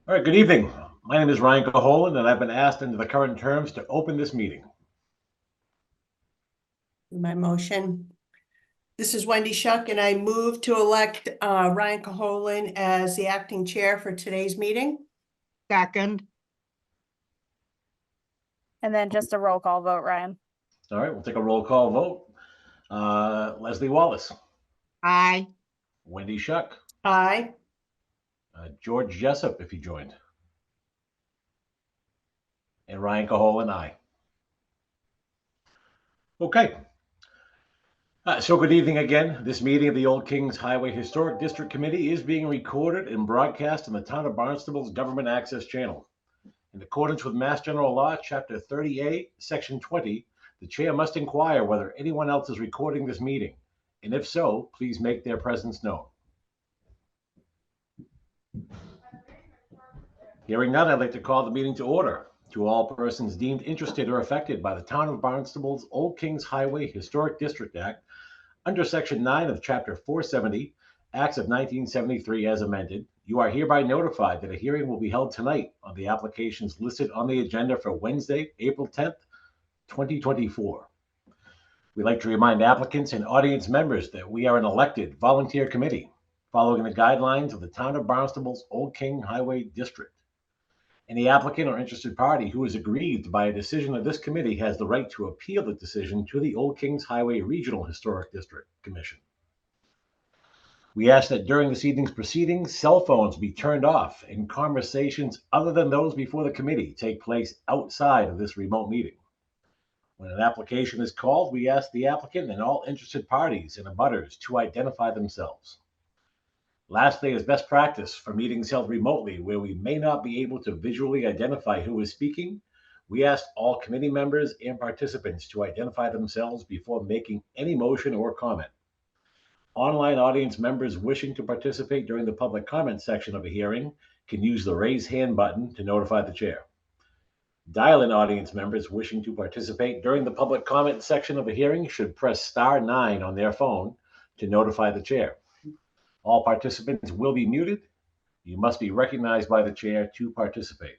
All right, good evening. My name is Ryan Caholen, and I've been asked under the current terms to open this meeting. My motion. This is Wendy Shuck, and I move to elect Ryan Caholen as the acting chair for today's meeting. Second. And then just a roll call vote, Ryan. All right, we'll take a roll call vote. Leslie Wallace, Aye. Wendy Shuck, Aye. George Jessup, if he joined, and Ryan Caholen, aye. Okay. So good evening again. This meeting of the Old Kings Highway Historic District Committee is being recorded and broadcast on the Town of Barnstable's Government Access Channel. In accordance with Mass General Law, Chapter 38, Section 20, the chair must inquire whether anyone else is recording this meeting, and if so, please make their presence known. Hearing none, I'd like to call the meeting to order. To all persons deemed interested or affected by the Town of Barnstable's Old Kings Highway Historic District Act, under Section 9 of Chapter 470, Acts of 1973 as amended, you are hereby notified that a hearing will be held tonight on the applications listed on the agenda for Wednesday, April 10th, 2024. We'd like to remind applicants and audience members that we are an elected volunteer committee following the guidelines of the Town of Barnstable's Old King Highway District. Any applicant or interested party who is aggrieved by a decision of this committee has the right to appeal the decision to the Old Kings Highway Regional Historic District Commission. We ask that during this evening's proceedings, cell phones be turned off and conversations other than those before the committee take place outside of this remote meeting. When an application is called, we ask the applicant and all interested parties and abutters to identify themselves. Lastly, as best practice for meetings held remotely where we may not be able to visually identify who is speaking, we ask all committee members and participants to identify themselves before making any motion or comment. Online audience members wishing to participate during the public comment section of a hearing can use the raise hand button to notify the chair. Dial-in audience members wishing to participate during the public comment section of a hearing should press *9 on their phone to notify the chair. All participants will be muted. You must be recognized by the chair to participate.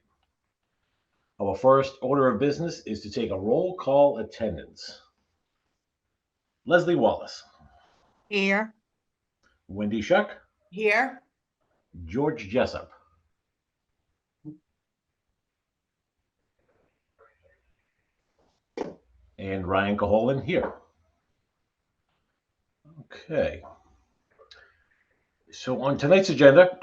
Our first order of business is to take a roll call attendance. Leslie Wallace. Here. Wendy Shuck. Here. George Jessup. And Ryan Caholen here. Okay. So on tonight's agenda,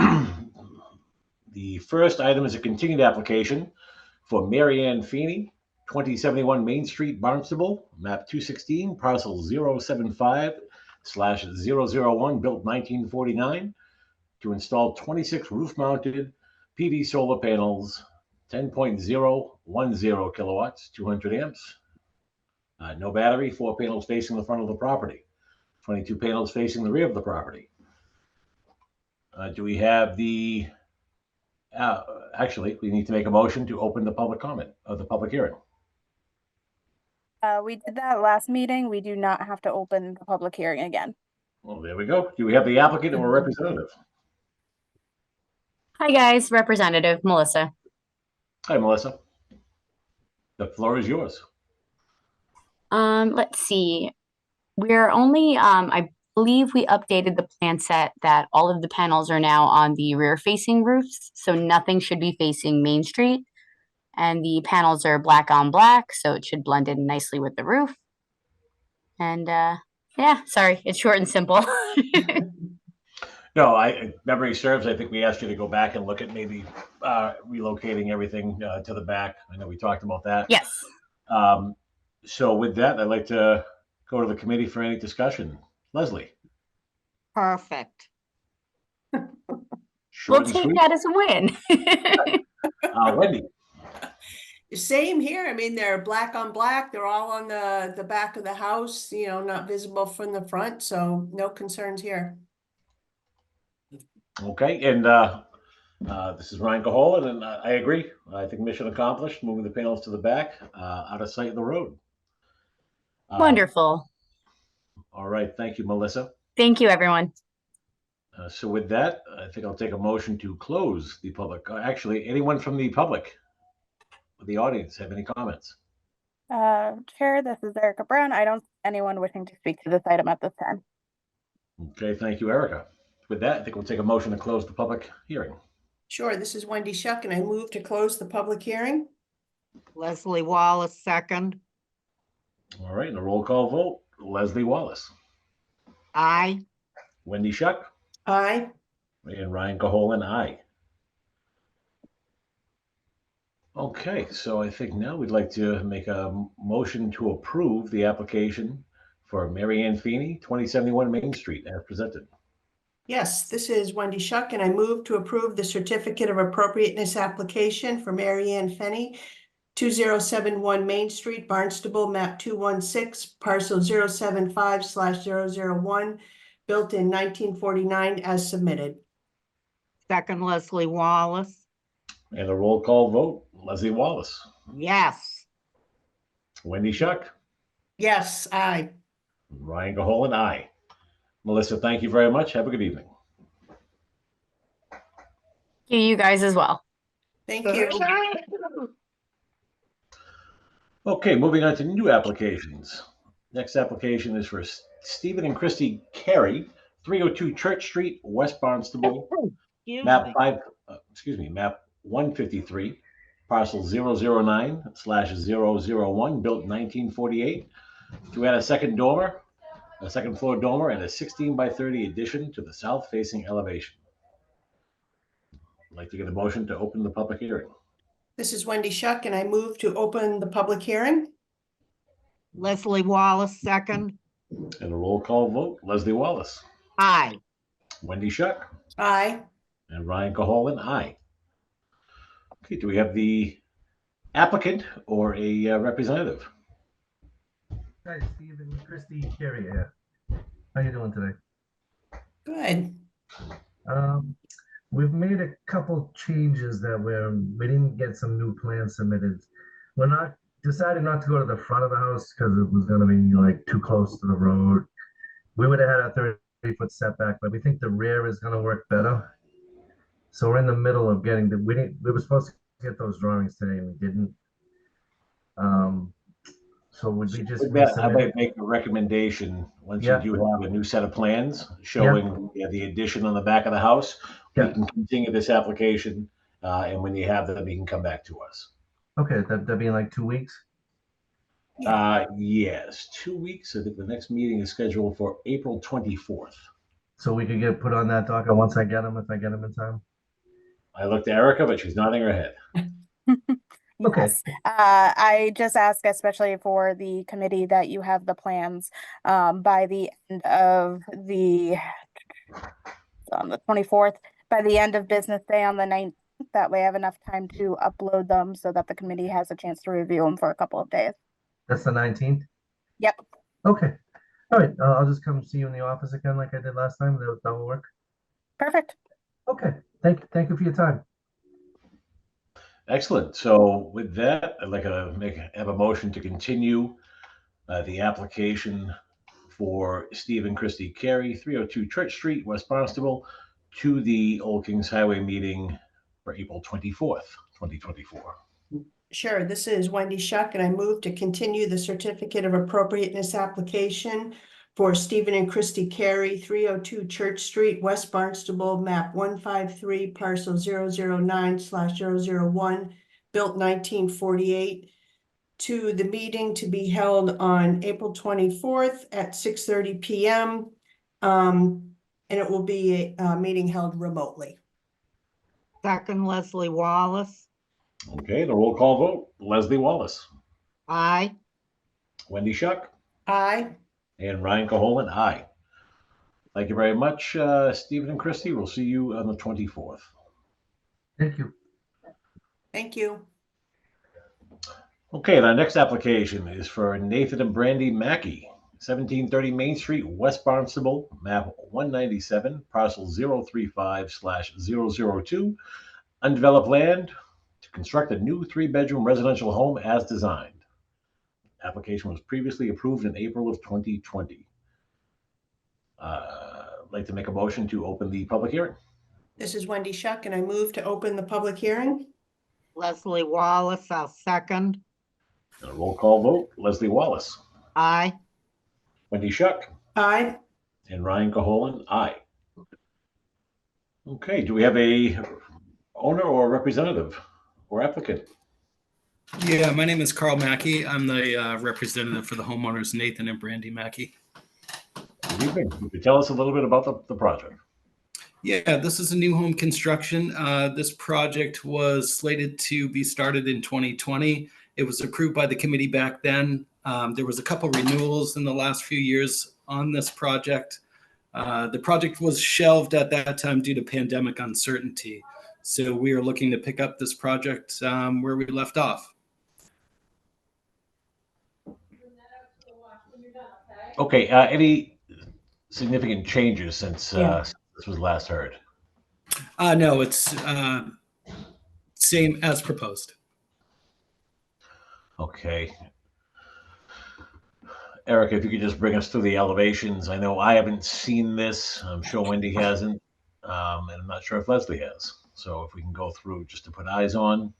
the first item is a continued application for Mary Ann Feeney, 2071 Main Street, Barnstable, map 216, parcel 075/001, built 1949, to install 26 roof-mounted PV solar panels, 10.010 kilowatts, 200 amps. No battery, 4 panels facing the front of the property, 22 panels facing the rear of the property. Do we have the, actually, we need to make a motion to open the public comment of the public hearing. We did that last meeting. We do not have to open the public hearing again. Well, there we go. Do we have the applicant or representative? Hi guys, Representative Melissa. Hi, Melissa. The floor is yours. Let's see. We're only, I believe we updated the plan set that all of the panels are now on the rear facing roofs, so nothing should be facing Main Street. And the panels are black on black, so it should blend in nicely with the roof. And yeah, sorry, it's short and simple. No, memory serves, I think we asked you to go back and look at maybe relocating everything to the back. I know we talked about that. Yes. So with that, I'd like to go to the committee for any discussion. Leslie. Perfect. Short We'll and take sweet. that as a win. Wendy. Same here. I mean, they're black on black. They're all on the back of the house, you know, not visible from the front. So no concerns here. Okay, and this is Ryan Caholen, and I agree. I think mission accomplished, moving the panels to the back, out of sight of the road. Wonderful. All right, thank you, Melissa. Thank you, everyone. So with that, I think I'll take a motion to close the public. Actually, anyone from the public, the audience, have any comments? Chair, this is Erica Brown. I don't see anyone wishing to speak to this item at this time. Okay, thank you, Erica. With that, I think we'll take a motion to close the public hearing. Sure, this is Wendy Shuck, and I move to close the public hearing. Leslie Wallace, second. All right, and a roll call vote. Leslie Wallace, Aye. Wendy Shuck, Aye. and Ryan Caholen, aye. Okay, so I think now we'd like to make a motion to approve the application for Mary Ann Feeney, 2071 Main Street, as presented. Yes, this is Wendy Shuck, and I move to approve the certificate of appropriateness application for Mary Ann Fenny, 2071 Main Street, Barnstable, map 216, parcel 075/001, built in 1949 as submitted. Second, Leslie Wallace. And a roll call vote. Leslie Wallace, Yes. Wendy Shuck, Yes, aye. Ryan Caholen, aye. Melissa, thank you very much. Have a good evening. You guys as well. Thank you. Okay, moving on to new applications. Next application is for Stephen and Christy Carey, 302 Church Street, West Barnstable, map 153, parcel 009/001, built in 1948, to add a second floor dormer, and a 16 by 30 addition to the south-facing elevation. I'd like to get a motion to open the public hearing. This is Wendy Shuck, and I move to open the public hearing. Leslie Wallace, second. And a roll call vote. Leslie Wallace, Aye. Wendy Shuck, Aye. and Ryan Caholen, aye. Okay, do we have the applicant or a representative? Hi, Stephen, Christy, Carey here. How you doing today? Good. We've made a couple changes that we didn't get some new plans submitted. We're decided not to go to the front of the house because it was going to be like too close to the road. We would have had a 30-foot setback, but we think the rear is going to work better. So we're in the middle of getting we were supposed to get those drawings today and we didn't. So would we just I might make a recommendation once you do have a new set of plans showing the addition on the back of the house. We can continue this application, and when you have them, you can come back to us. Okay, that'd be in like 2 weeks. Yes, 2 weeks. I think the next meeting is scheduled for April 24th. So we could get put on that docket once I get them, if I get them in time. I looked at Erica, but she's nodding her head. Okay. Yes. I just ask, especially for the committee, that you have the plans by the end of on the 24th, by the end of business day on the 19th. That way I have enough time to upload them so that the committee has a chance to review them for a couple of days. That's the 19th? Yep. Okay. All right. I'll just come see you in the office again like I did last time. That will work. Perfect. Okay. Thank you for your time. Excellent. So with that, I'd like to have a motion to continue the application for Stephen Christy Carey, 302 Church Street, West Barnstable, to the Old Kings Highway meeting for April 24th, 2024. Sure, this is Wendy Shuck, and I move to continue the certificate of appropriateness application for Stephen and Christy Carey, 302 Church Street, West Barnstable, map 153, parcel 009/001, built 1948, to the meeting to be held on April 24th at 6:30 p.m. And it will be a meeting held remotely. Second, Leslie Wallace. Okay, the roll call vote. Leslie Wallace, Aye. Wendy Shuck, Aye. and Ryan Caholen, aye. Thank you very much, Stephen and Christy. We'll see you on the 24th. Thank you. Thank you. Okay, and our next application is for Nathan and Brandy Mackey, 1730 Main Street, West Barnstable, map 197, parcel 035/002, undeveloped land to construct a new 3-bedroom residential home as designed. Application was previously approved in April of 2020. like to make a motion to open the public hearing. This is Wendy Shuck, and I move to open the public hearing. Leslie Wallace, I'll second. And a roll call vote, Leslie Wallace, Aye. Wendy Shuck, Aye. and Ryan Caholen, aye. Okay, do we have a owner or representative or applicant? Yeah, my name is Carl Mackey. I'm the representative for the homeowners, Nathan and Brandy Mackey. Good evening. You could tell us a little bit about the project. Yeah, this is a new home construction. This project was slated to be started in 2020. It was approved by the committee back then. There was a couple renewals in the last few years on this project. The project was shelved at that time due to pandemic uncertainty. So we are looking to pick up this project where we left off. Okay, any significant changes since Yeah. this was last heard? No, it's same as proposed. Okay. Erica, if you could just bring us through the elevations. I know I haven't seen this. I'm sure Wendy hasn't. And I'm not sure if Leslie has. So if we can go through just to put eyes on.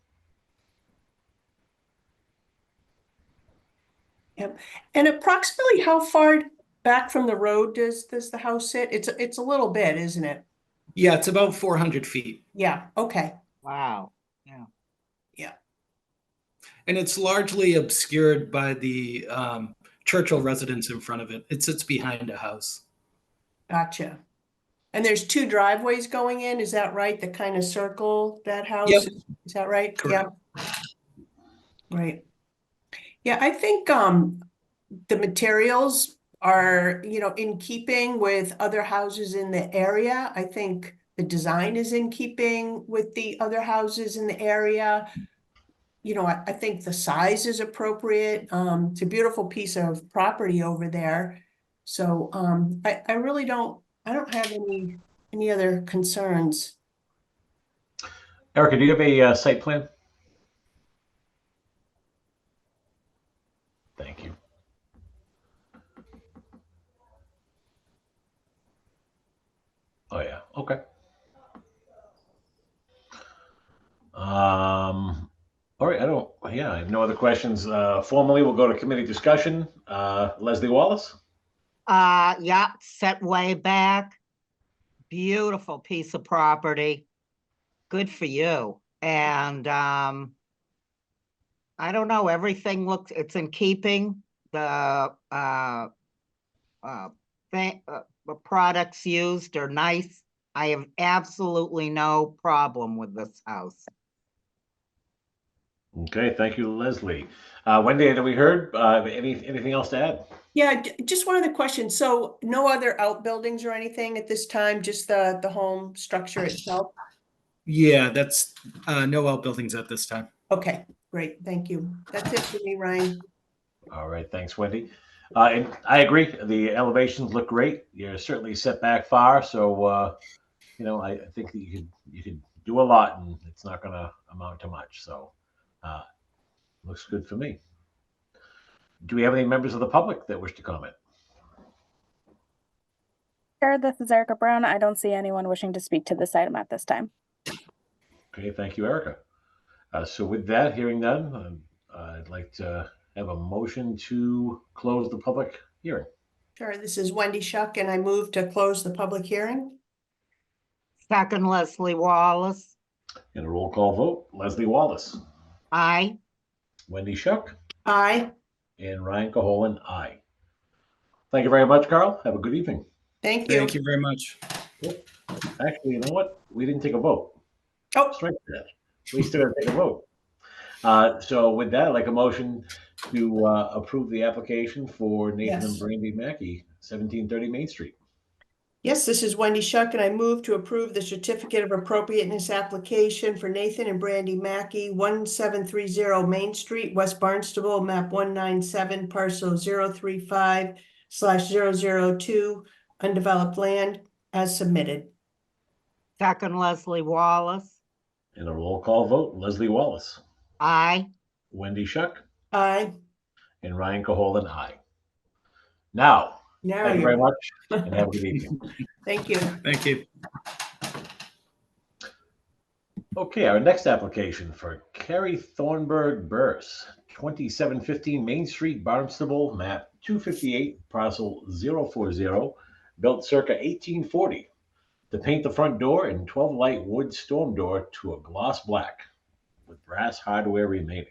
And approximately how far back from the road does the house sit? It's a little bit, isn't it? Yeah, it's about 400 feet. Yeah, okay. Wow. And it's largely obscured by the Churchill residence in front of it. It sits behind a house. Gotcha. And there's two driveways going in, is that right? That kind of circle that house? Yep. Is that right? Correct. Yeah. Right. Yeah, I think the materials are, in keeping with other houses in the area. I think the design is in keeping with the other houses in the area. I think the size is appropriate. It's a beautiful piece of property over there. So I really don't have any other concerns. Erica, do you have a site plan? Thank you. Oh yeah, okay. All right, I have no other questions. Formally, we'll go to committee discussion. Leslie Wallace? Yeah, set way back. Beautiful piece of property. Good for you. And I don't know, everything it's in keeping. The products used are nice. I have absolutely no problem with this house. Okay, thank you, Leslie. Wendy, have we heard anything else to add? Yeah, just one other question. So no other outbuildings or anything at this time, just the home structure itself? Yeah, that's no outbuildings at this time. Okay, great. Thank you. That's it for me, Ryan. All right, thanks, Wendy. And I agree. The elevations look great. You're certainly set back far, so I think that you could do a lot, and it's not going to amount to much. So, looks good for me. Do we have any members of the public that wish to comment? Sure, this is Erica Brown. I don't see anyone wishing to speak to this item at this time. Okay, thank you, Erica. So with that, hearing none, I'd like to have a motion to close the public hearing. Sure, this is Wendy Shuck, and I move to close the public hearing. Second, Leslie Wallace. And a roll call vote, Leslie Wallace, Aye. Wendy Shuck, Aye. and Ryan Caholen, aye. Thank you very much, Carl. Have a good evening. Thank you. Thank you very much. Actually, you know what? We didn't take a vote. Oh. Strike that. We still have to take a vote. So with that, I'd like a motion to approve the application for Nathan and Yes. Brandy Mackey, 1730 Main Street. Yes, this is Wendy Shuck, and I move to approve the certificate of appropriateness application for Nathan and Brandy Mackey, 1730 Main Street, West Barnstable, map 197, parcel 035/002, undeveloped land, as submitted. Second, Leslie Wallace. And a roll call vote, Leslie Wallace, Aye. Wendy Shuck, Aye. and Ryan Caholen, aye. Now, Now Thank you very you're, much, and have a good evening. thank you. Thank you. Okay, our next application for Carrie Thornburg Burse, 2715 Main Street, Barnstable, map 258, parcel 040, built circa 1840, to paint the front door in 12 light wood storm door to a gloss black with brass hardware remaining.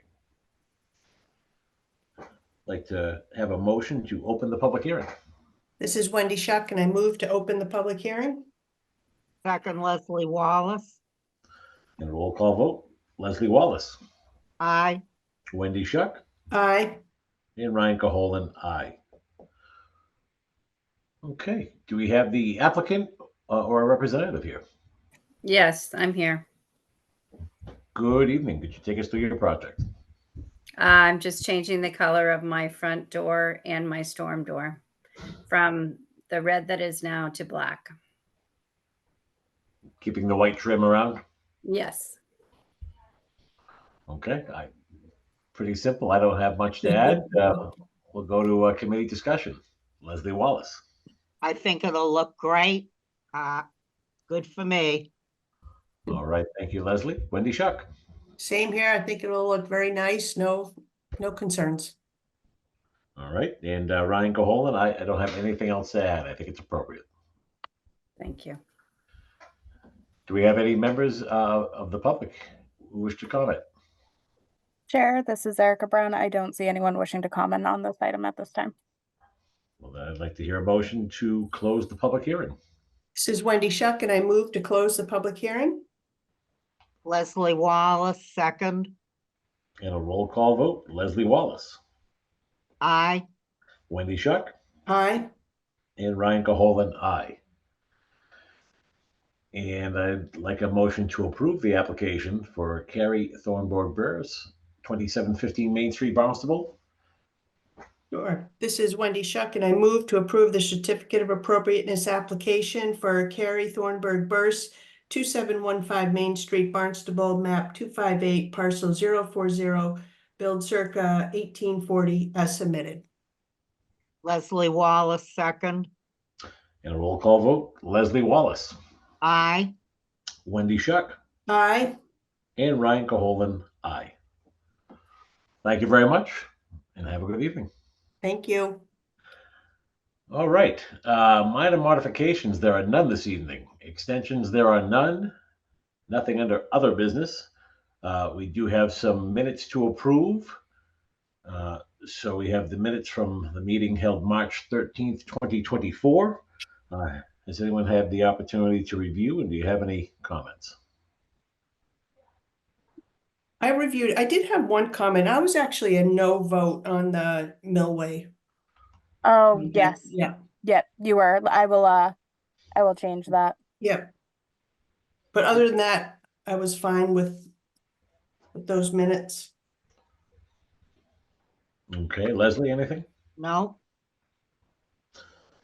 Like to have a motion to open the public hearing. This is Wendy Shuck, and I move to open the public hearing. Second, Leslie Wallace. And a roll call vote. Leslie Wallace, Aye. Wendy Shuck, Aye. and Ryan Caholen, aye. Okay, do we have the applicant or a representative here? Yes, I'm here. Good evening. Could you take us through your project? I'm just changing the color of my front door and my storm door from the red that is now to black. Keeping the white trim around? Yes. Okay, pretty simple. I don't have much to add. We'll go to a committee discussion. Leslie Wallace. I think it'll look great. Good for me. All right, thank you, Leslie. Wendy Shuck. Same here. I think it'll look very nice. No concerns. All right, and Ryan Caholen, I don't have anything else to add. I think it's appropriate. Thank you. Do we have any members of the public who wish to comment? Chair, this is Erica Brown. I don't see anyone wishing to comment on this item at this time. Well, then I'd like to hear a motion to close the public hearing. This is Wendy Shuck, and I move to close the public hearing. Leslie Wallace, second. And a roll call vote. Leslie Wallace, Aye. Wendy Shuck, Aye. and Ryan Caholen, aye. And I'd like a motion to approve the application for Carrie Thornburg Burse, 2715 Main Street, Barnstable. Sure. This is Wendy Shuck, and I move to approve the certificate of appropriateness application for Carrie Thornburg Burse, 2715 Main Street, Barnstable, map 258, parcel 040, build circa 1840 as submitted. Leslie Wallace, second. And a roll call vote. Leslie Wallace, Aye. Wendy Shuck, Aye. and Ryan Caholen, aye. Thank you very much, and have a good evening. Thank you. All right, minor modifications, there are none this evening. Extensions, there are none. Nothing under other business. We do have some minutes to approve. So we have the minutes from the meeting held March 13th, 2024. Has anyone had the opportunity to review, and do you have any comments? I reviewed, I did have one comment. I was actually a no vote on the Millway. Oh, Okay. yes. Yeah, Yeah, you were. I will change that. yeah. But other than that, I was fine with those minutes. Okay, Leslie, anything? No.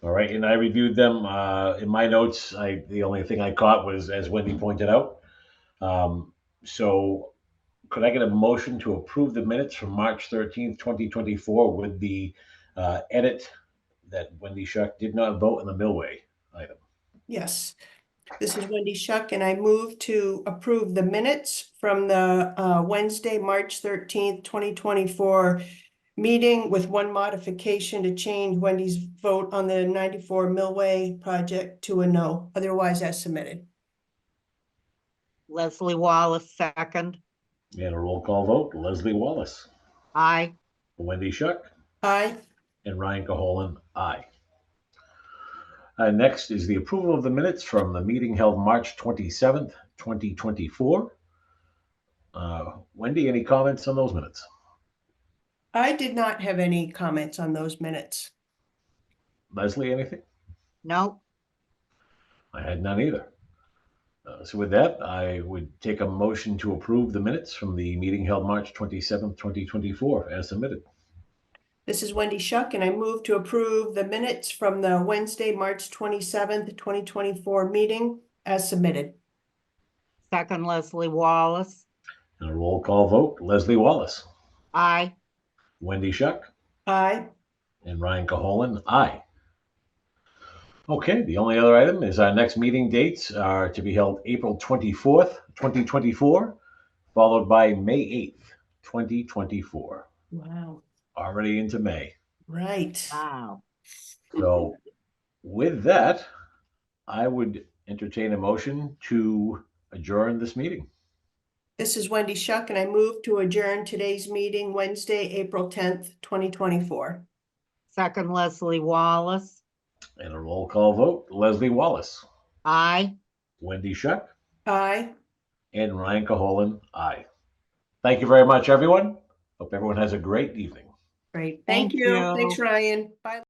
All right, and I reviewed them. In my notes, the only thing I caught was, as Wendy pointed out. So could I get a motion to approve the minutes from March 13th, 2024 with the edit that Wendy Shuck did not vote in the Millway item? Yes. This is Wendy Shuck, and I move to approve the minutes from the Wednesday, March 13th, 2024 meeting with one modification to change Wendy's vote on the 94 Millway project to a no, otherwise as submitted. Leslie Wallace, second. And a roll call vote. Leslie Wallace, Aye. Wendy Shuck, Aye. and Ryan Caholen, aye. Next is the approval of the minutes from the meeting held March 27th, 2024. Wendy, any comments on those minutes? I did not have any comments on those minutes. Leslie, anything? No. I had none either. So with that, I would take a motion to approve the minutes from the meeting held March 27th, 2024 as submitted. This is Wendy Shuck, and I move to approve the minutes from the Wednesday, March 27th, 2024 meeting as submitted. Second, Leslie Wallace. And a roll call vote. Leslie Wallace, Aye. Wendy Shuck, Aye. and Ryan Caholen, aye. Okay, the only other item is our next meeting dates are to be held April 24th, 2024, followed by May 8th, 2024. Wow, Already into May. right. Wow. So with that, I would entertain a motion to adjourn this meeting. This is Wendy Shuck, and I move to adjourn today's meeting Wednesday, April 10th, 2024. Second, Leslie Wallace. And a roll call vote, Leslie Wallace, Aye. Wendy Shuck, Aye. and Ryan Caholen, aye. Thank you very much, everyone. Hope everyone has a great evening. Great. Thank Thank you. Thanks, you. Ryan. Bye.